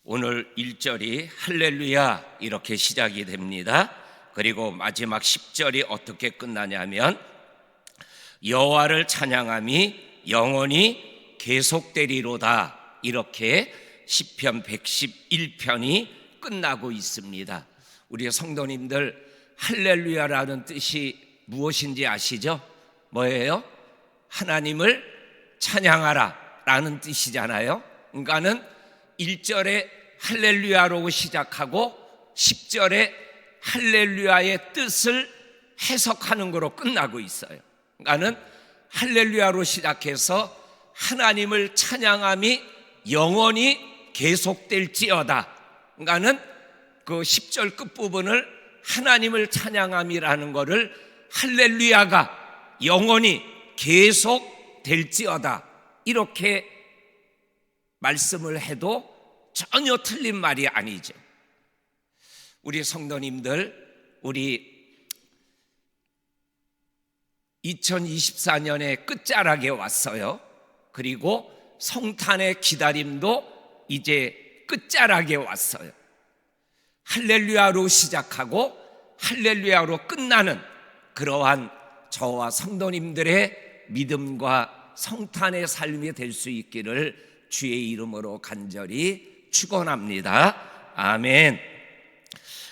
오늘 1절이 할렐루야 이렇게 시작이 됩니다. 그리고 마지막 10절이 어떻게 끝나냐면 여호와를 찬양함이 영원히 계속되리로다, 이렇게 시편 111편이 끝나고 있습니다. 우리 성도님들, 할렐루야라는 뜻이 무엇인지 아시죠? 뭐예요? 하나님을 찬양하라 라는 뜻이잖아요. 그러니까는 1절에 할렐루야로 시작하고 10절에 할렐루야의 뜻을 해석하는 거로 끝나고 있어요. 그러니까는 할렐루야로 시작해서 하나님을 찬양함이 영원히 계속될지어다. 그러니까는 그 10절 끝부분을 하나님을 찬양함이라는 거를 할렐루야가 영원히 계속될지어다 이렇게 말씀을 해도 전혀 틀린 말이 아니죠. 우리 성도님들, 우리 2024년의 끝자락에 왔어요. 그리고 성탄의 기다림도 이제 끝자락에 왔어요. 할렐루야로 시작하고 할렐루야로 끝나는 그러한 저와 성도님들의 믿음과 성탄의 삶이 될 수 있기를 주의 이름으로 간절히 축원합니다. 아멘.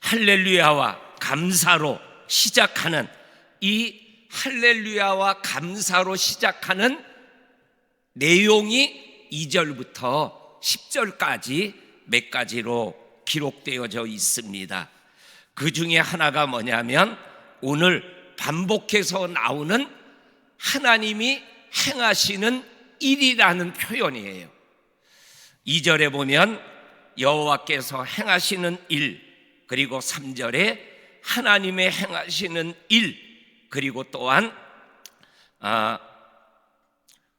할렐루야와 감사로 시작하는 이 할렐루야와 감사로 시작하는 내용이 2절부터 10절까지 몇 가지로 기록되어져 있습니다. 그 중에 하나가 뭐냐면 오늘 반복해서 나오는 하나님이 행하시는 일이라는 표현이에요. 2절에 보면 여호와께서 행하시는 일, 그리고 3절에 하나님의 행하시는 일, 그리고 또한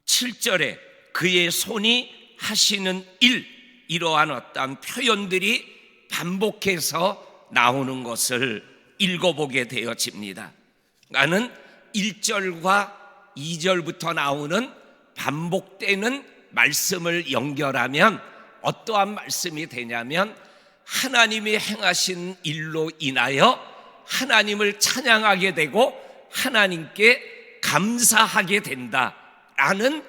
7절에 그의 손이 하시는 일, 이러한 어떤 표현들이 반복해서 나오는 것을 읽어보게 되어집니다. 나는 1절과 2절부터 나오는 반복되는 말씀을 연결하면 어떠한 말씀이 되냐면 하나님이 행하신 일로 인하여 하나님을 찬양하게 되고 하나님께 감사하게 된다라는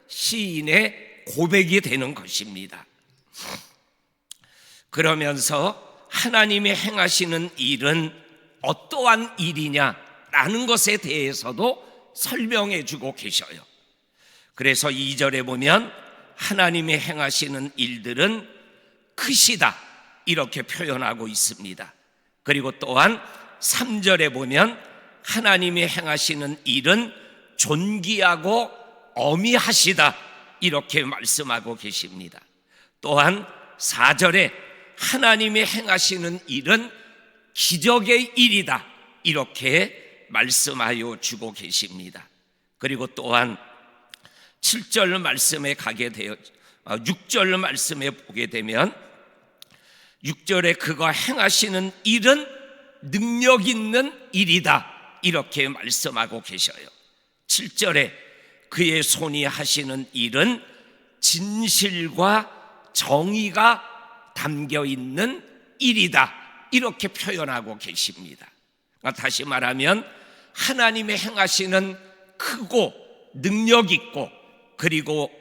시인의 고백이 되는 것입니다. 그러면서 하나님이 행하시는 일은 어떠한 일이냐라는 것에 대해서도 설명해 주고 계셔요. 그래서 2절에 보면 하나님이 행하시는 일들은 크시다 이렇게 표현하고 있습니다. 그리고 또한 3절에 보면 하나님이 행하시는 일은 존귀하고 어미하시다 이렇게 말씀하고 계십니다. 또한 4절에 하나님이 행하시는 일은 기적의 일이다 이렇게 말씀하여 주고 계십니다. 그리고 또한 7절 말씀에 가게 되어 6절 말씀에 보게 되면 6절에 그가 행하시는 일은 능력 있는 일이다 이렇게 말씀하고 계셔요. 7절에 그의 손이 하시는 일은 진실과 정의가 담겨 있는 일이다 이렇게 표현하고 계십니다. 다시 말하면 하나님의 행하시는 크고 능력 있고 그리고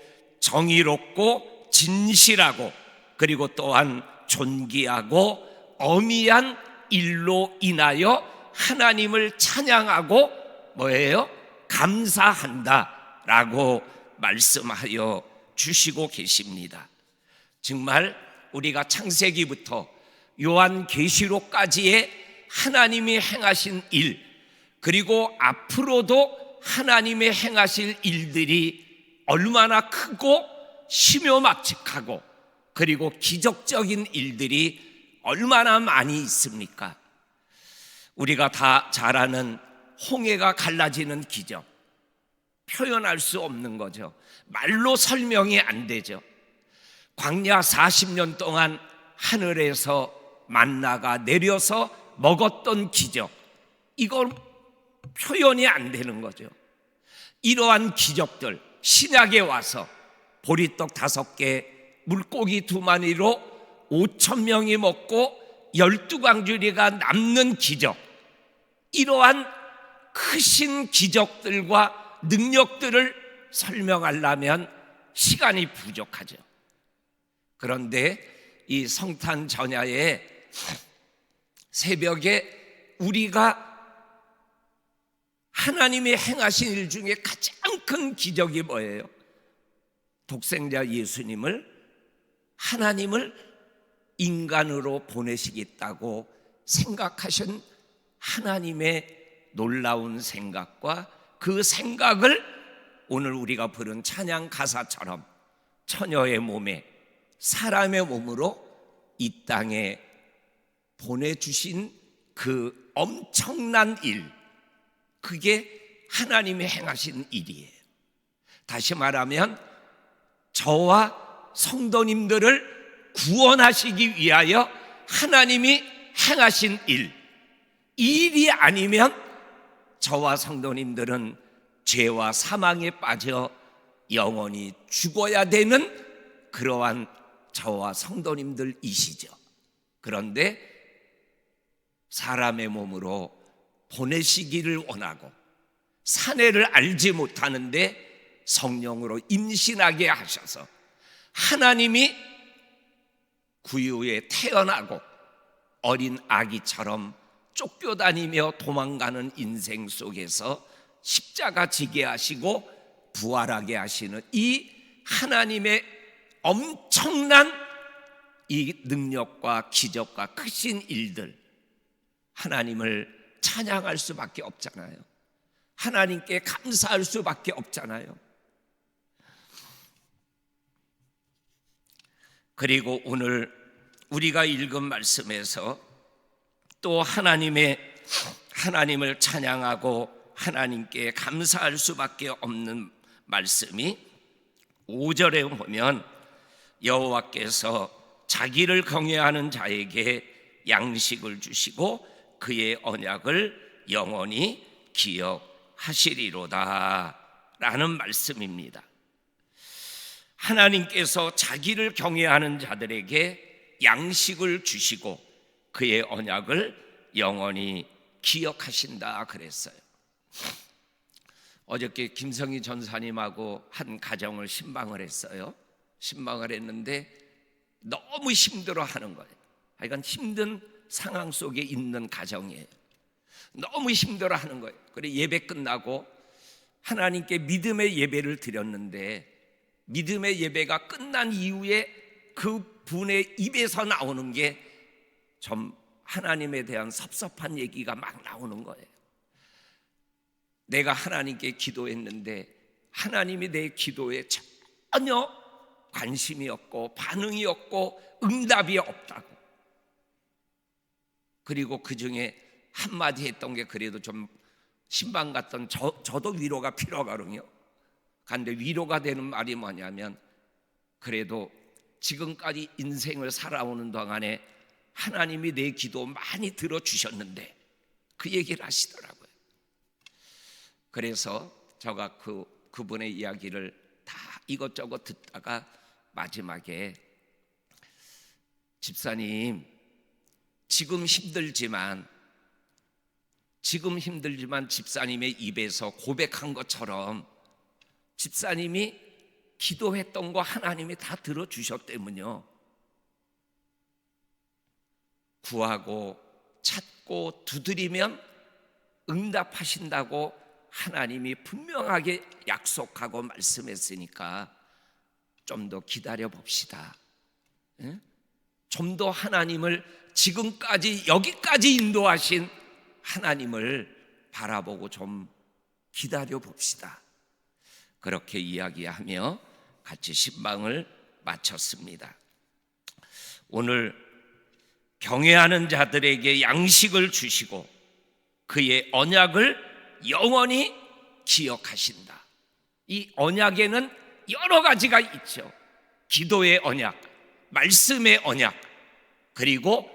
정의롭고 진실하고 그리고 또한 존귀하고 어미한 일로 인하여 하나님을 찬양하고 뭐예요? 감사한다라고 말씀하여 주시고 계십니다. 정말 우리가 창세기부터 요한계시록까지의 하나님이 행하신 일, 그리고 앞으로도 하나님의 행하실 일들이 얼마나 크고 심요막측하고 그리고 기적적인 일들이 얼마나 많이 있습니까? 우리가 다 잘 아는 홍해가 갈라지는 기적, 표현할 수 없는 거죠. 말로 설명이 안 되죠. 광야 40년 동안 하늘에서 만나가 내려서 먹었던 기적, 이걸 표현이 안 되는 거죠. 이러한 기적들, 신약에 와서 보리떡 5개, 물고기 2마리로 5천 명이 먹고 12광주리가 남는 기적, 이러한 크신 기적들과 능력들을 설명하려면 시간이 부족하죠. 그런데 이 성탄 전야의 새벽에 우리가 하나님이 행하신 일 중에 가장 큰 기적이 뭐예요? 독생자 예수님을, 하나님을 인간으로 보내시겠다고 생각하신 하나님의 놀라운 생각과 그 생각을 오늘 우리가 부른 찬양 가사처럼 처녀의 몸에, 사람의 몸으로 이 땅에 보내주신 그 엄청난 일, 그게 하나님이 행하신 일이에요. 다시 말하면 저와 성도님들을 구원하시기 위하여 하나님이 행하신 일, 이 일이 아니면 저와 성도님들은 죄와 사망에 빠져 영원히 죽어야 되는 그러한 저와 성도님들이시죠. 그런데 사람의 몸으로 보내시기를 원하고 사내를 알지 못하는데 성령으로 임신하게 하셔서 하나님이 구유에 태어나고 어린 아기처럼 쫓겨다니며 도망가는 인생 속에서 십자가 지게 하시고 부활하게 하시는 이 하나님의 엄청난 이 능력과 기적과 크신 일들, 하나님을 찬양할 수밖에 없잖아요. 하나님께 감사할 수밖에 없잖아요. 그리고 오늘 우리가 읽은 말씀에서 또 하나님을 찬양하고 하나님께 감사할 수밖에 없는 말씀이 5절에 보면 여호와께서 자기를 경외하는 자에게 양식을 주시고 그의 언약을 영원히 기억하시리로다 라는 말씀입니다. 하나님께서 자기를 경외하는 자들에게 양식을 주시고 그의 언약을 영원히 기억하신다 그랬어요. 어저께 김성희 전사님하고 한 가정을 신방을 했어요. 신방을 했는데 너무 힘들어하는 거예요. 하여간 힘든 상황 속에 있는 가정이에요. 너무 힘들어하는 거예요. 그래 예배 끝나고 하나님께 믿음의 예배를 드렸는데 믿음의 예배가 끝난 이후에 그 분의 입에서 나오는 게 좀 하나님에 대한 섭섭한 얘기가 막 나오는 거예요. 내가 하나님께 기도했는데 하나님이 내 기도에 전혀 관심이 없고 반응이 없고 응답이 없다고. 그리고 그 중에 한마디 했던 게 그래도 좀 신방 갔던 저도 위로가 필요하거든요. 그런데 위로가 되는 말이 뭐냐면 그래도 지금까지 인생을 살아오는 동안에 하나님이 내 기도 많이 들어주셨는데 그 얘기를 하시더라고요. 그래서 제가 그분의 이야기를 다 이것저것 듣다가 마지막에 집사님 지금 힘들지만 집사님의 입에서 고백한 것처럼 집사님이 기도했던 거 하나님이 다 들어주셨다면요, 구하고 찾고 두드리면 응답하신다고 하나님이 분명하게 약속하고 말씀했으니까 좀 더 기다려 봅시다. 좀 더 하나님을 지금까지 여기까지 인도하신 하나님을 바라보고 좀 기다려 봅시다. 그렇게 이야기하며 같이 신방을 마쳤습니다. 오늘 경외하는 자들에게 양식을 주시고 그의 언약을 영원히 기억하신다. 이 언약에는 여러 가지가 있죠. 기도의 언약, 말씀의 언약, 그리고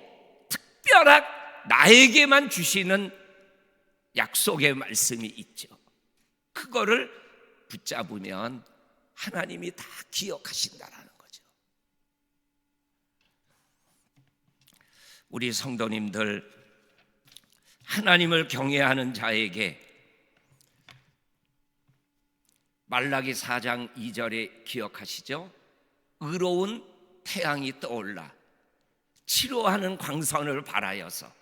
특별한 나에게만 주시는 약속의 말씀이 있죠. 그거를 붙잡으면 하나님이 다 기억하신다라는 거죠. 우리 성도님들, 하나님을 경외하는 자에게 말라기 4장 2절에 기억하시죠? 의로운 태양이 떠올라 치료하는 광선을 발하여서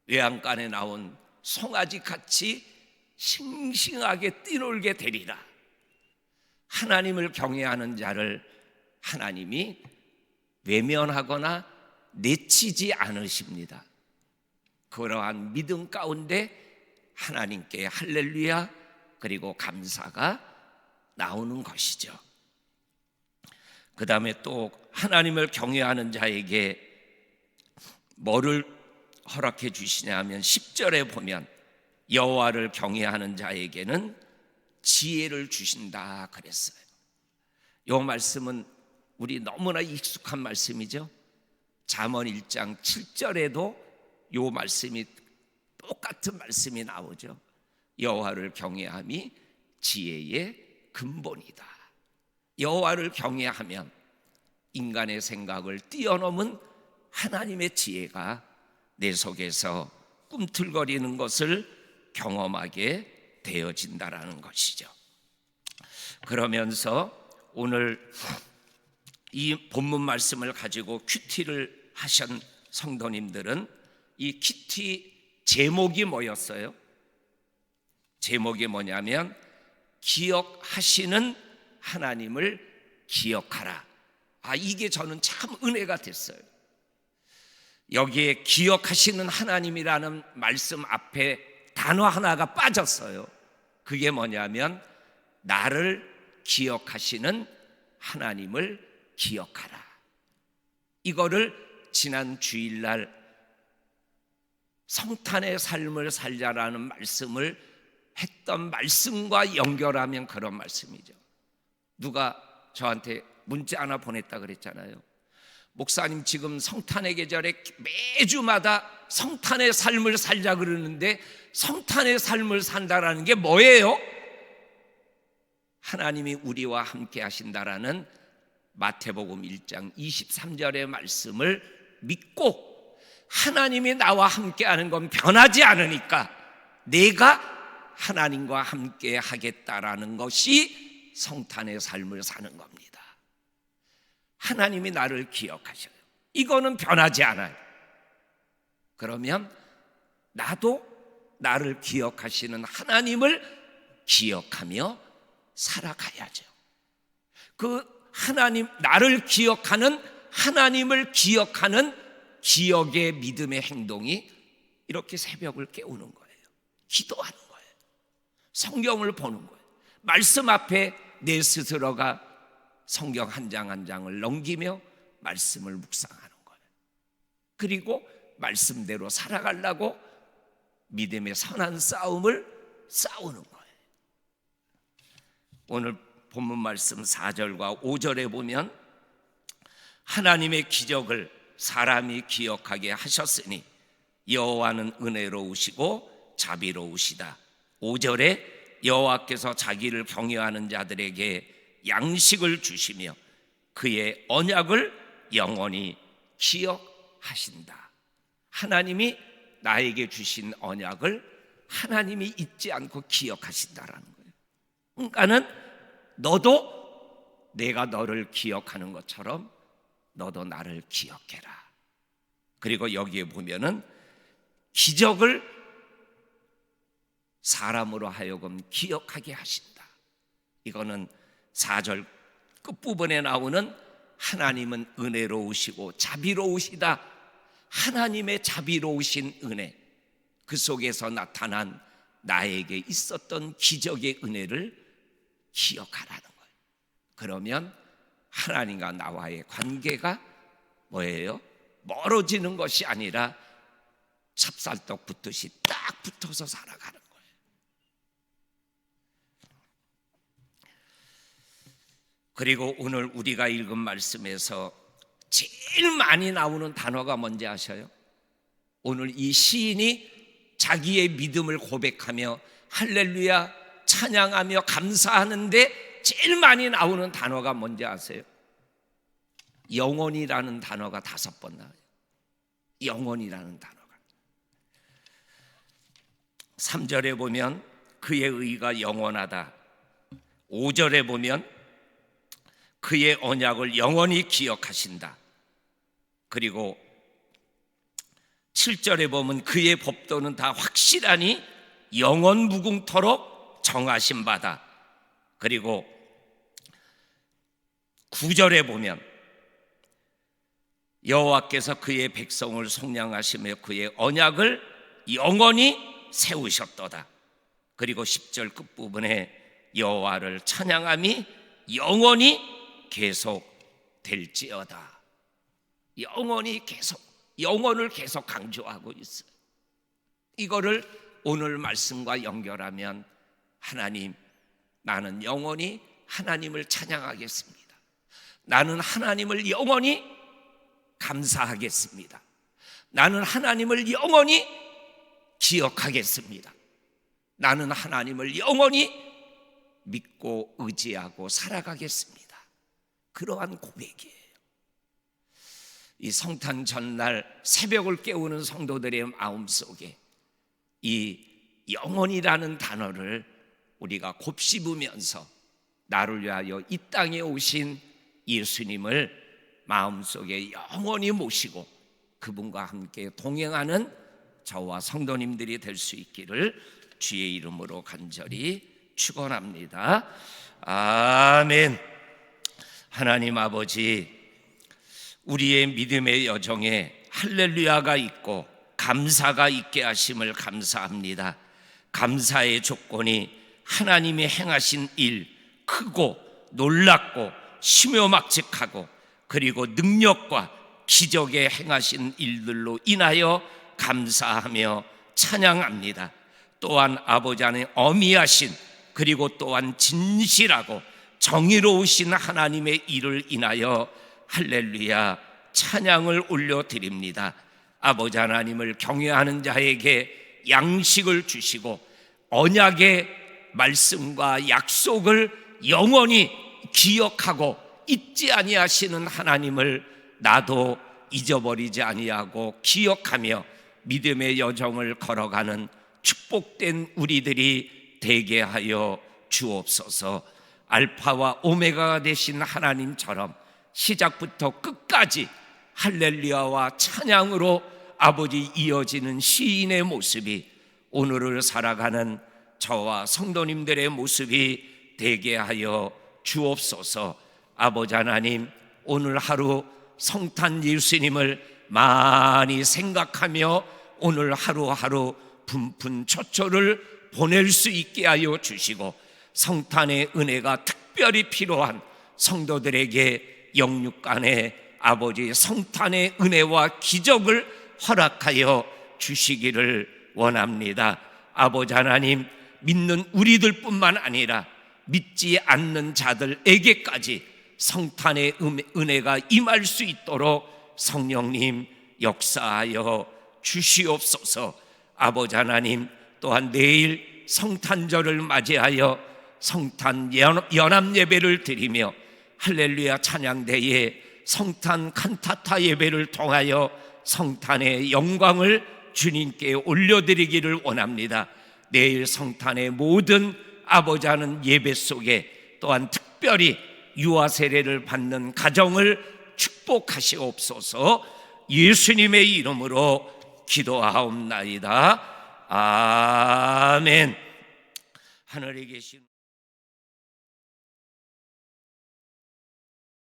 외양간에 나온 송아지같이 싱싱하게 뛰놀게 되리라. 하나님을 경외하는 자를 하나님이 외면하거나 내치지 않으십니다. 그러한 믿음 가운데 하나님께 할렐루야 그리고 감사가 나오는 것이죠. 그 다음에 또 하나님을 경외하는 자에게 뭐를 허락해 주시냐 하면 10절에 보면 여호와를 경외하는 자에게는 지혜를 주신다 그랬어요. 이 말씀은 우리 너무나 익숙한 말씀이죠. 잠언 1장 7절에도 이 말씀이 똑같은 말씀이 나오죠. 여호와를 경외함이 지혜의 근본이다. 여호와를 경외하면 인간의 생각을 뛰어넘은 하나님의 지혜가 내 속에서 꿈틀거리는 것을 경험하게 되어진다라는 것이죠. 그러면서 오늘 이 본문 말씀을 가지고 큐티를 하신 성도님들은 이 큐티 제목이 뭐였어요? 제목이 뭐냐면 기억하시는 하나님을 기억하라. 이게 저는 참 은혜가 됐어요. 여기에 기억하시는 하나님이라는 말씀 앞에 단어 하나가 빠졌어요. 그게 뭐냐면 나를 기억하시는 하나님을 기억하라. 이거를 지난 주일날 성탄의 삶을 살자라는 말씀을 했던 말씀과 연결하면 그런 말씀이죠. 누가 저한테 문자 하나 보냈다 그랬잖아요. 목사님, 지금 성탄의 계절에 매주마다 성탄의 삶을 살자 그러는데 성탄의 삶을 산다라는 게 뭐예요? 하나님이 우리와 함께 하신다라는 마태복음 1장 23절의 말씀을 믿고 하나님이 나와 함께 하는 건 변하지 않으니까 내가 하나님과 함께 하겠다라는 것이 성탄의 삶을 사는 겁니다. 하나님이 나를 기억하셔요. 이거는 변하지 않아요. 그러면 나도 나를 기억하시는 하나님을 기억하며 살아가야죠. 그 하나님, 나를 기억하는 하나님을 기억하는 기억의 믿음의 행동이 이렇게 새벽을 깨우는 거예요. 기도하는 거예요. 성경을 보는 거예요. 말씀 앞에 내 스스로가 성경 한 장 한 장을 넘기며 말씀을 묵상하는 거예요. 그리고 말씀대로 살아가려고 믿음의 선한 싸움을 싸우는 거예요. 오늘 본문 말씀 4절과 5절에 보면 하나님의 기적을 사람이 기억하게 하셨으니 여호와는 은혜로우시고 자비로우시다. 5절에 여호와께서 자기를 경외하는 자들에게 양식을 주시며 그의 언약을 영원히 기억하신다. 하나님이 나에게 주신 언약을 하나님이 잊지 않고 기억하신다라는 거예요. 그러니까는 너도 내가 너를 기억하는 것처럼 너도 나를 기억해라. 그리고 여기에 보면은 기적을 사람으로 하여금 기억하게 하신다. 이거는 4절 끝부분에 나오는 하나님은 은혜로우시고 자비로우시다. 하나님의 자비로우신 은혜, 그 속에서 나타난 나에게 있었던 기적의 은혜를 기억하라는 거예요. 그러면 하나님과 나와의 관계가 뭐예요? 멀어지는 것이 아니라 찹쌀떡 붙듯이 딱 붙어서 살아가는 거예요. 그리고 오늘 우리가 읽은 말씀에서 제일 많이 나오는 단어가 뭔지 아셔요? 오늘 이 시인이 자기의 믿음을 고백하며 할렐루야 찬양하며 감사하는데 제일 많이 나오는 단어가 뭔지 아세요? 영원이라는 단어가 5번 나와요. 영원이라는 단어가. 3절에 보면 그의 의가 영원하다. 5절에 보면 그의 언약을 영원히 기억하신다. 그리고 7절에 보면 그의 법도는 다 확실하니 영원 무궁토록 정하신 바다. 그리고 9절에 보면 여호와께서 그의 백성을 속량하시며 그의 언약을 영원히 세우셨도다. 그리고 10절 끝부분에 여호와를 찬양함이 영원히 계속될지어다. 영원히 계속, 영원을 계속 강조하고 있어요. 이거를 오늘 말씀과 연결하면 하나님, 나는 영원히 하나님을 찬양하겠습니다. 나는 하나님을 영원히 감사하겠습니다. 나는 하나님을 영원히 기억하겠습니다. 나는 하나님을 영원히 믿고 의지하고 살아가겠습니다. 그러한 고백이에요. 이 성탄 전날 새벽을 깨우는 성도들의 마음속에 이 영원이라는 단어를 우리가 곱씹으면서 나를 위하여 이 땅에 오신 예수님을 마음속에 영원히 모시고 그분과 함께 동행하는 저와 성도님들이 될 수 있기를 주의 이름으로 간절히 축원합니다. 아멘. 하나님 아버지, 우리의 믿음의 여정에 할렐루야가 있고 감사가 있게 하심을 감사합니다. 감사의 조건이 하나님이 행하신 일, 크고 놀랍고 심요막직하고 그리고 능력과 기적에 행하신 일들로 인하여 감사하며 찬양합니다. 또한 아버지 안에 어미하신 그리고 또한 진실하고 정의로우신 하나님의 일을 인하여 할렐루야 찬양을 올려드립니다. 아버지 하나님을 경외하는 자에게 양식을 주시고 언약의 말씀과 약속을 영원히 기억하고 잊지 아니하시는 하나님을 나도 잊어버리지 아니하고 기억하며 믿음의 여정을 걸어가는 축복된 우리들이 되게 하여 주옵소서. 알파와 오메가가 되신 하나님처럼 시작부터 끝까지 할렐루야와 찬양으로 아버지 이어지는 시인의 모습이 오늘을 살아가는 저와 성도님들의 모습이 되게 하여 주옵소서. 아버지 하나님, 오늘 하루 성탄 예수님을 많이 생각하며 오늘 하루하루 분분초초를 보낼 수 있게 하여 주시고 성탄의 은혜가 특별히 필요한 성도들에게 영육간의 아버지 성탄의 은혜와 기적을 허락하여 주시기를 원합니다. 아버지 하나님, 믿는 우리들 뿐만 아니라 믿지 않는 자들에게까지 성탄의 은혜가 임할 수 있도록 성령님 역사하여 주시옵소서. 아버지 하나님, 또한 내일 성탄절을 맞이하여 성탄 연합 예배를 드리며 할렐루야 찬양대에 성탄 칸타타 예배를 통하여 성탄의 영광을 주님께 올려드리기를 원합니다. 내일 성탄의 모든 아버지 하는 예배 속에 또한 특별히 유아 세례를 받는 가정을 축복하시옵소서. 예수님의 이름으로 기도하옵나이다. 아멘. 하늘에 계신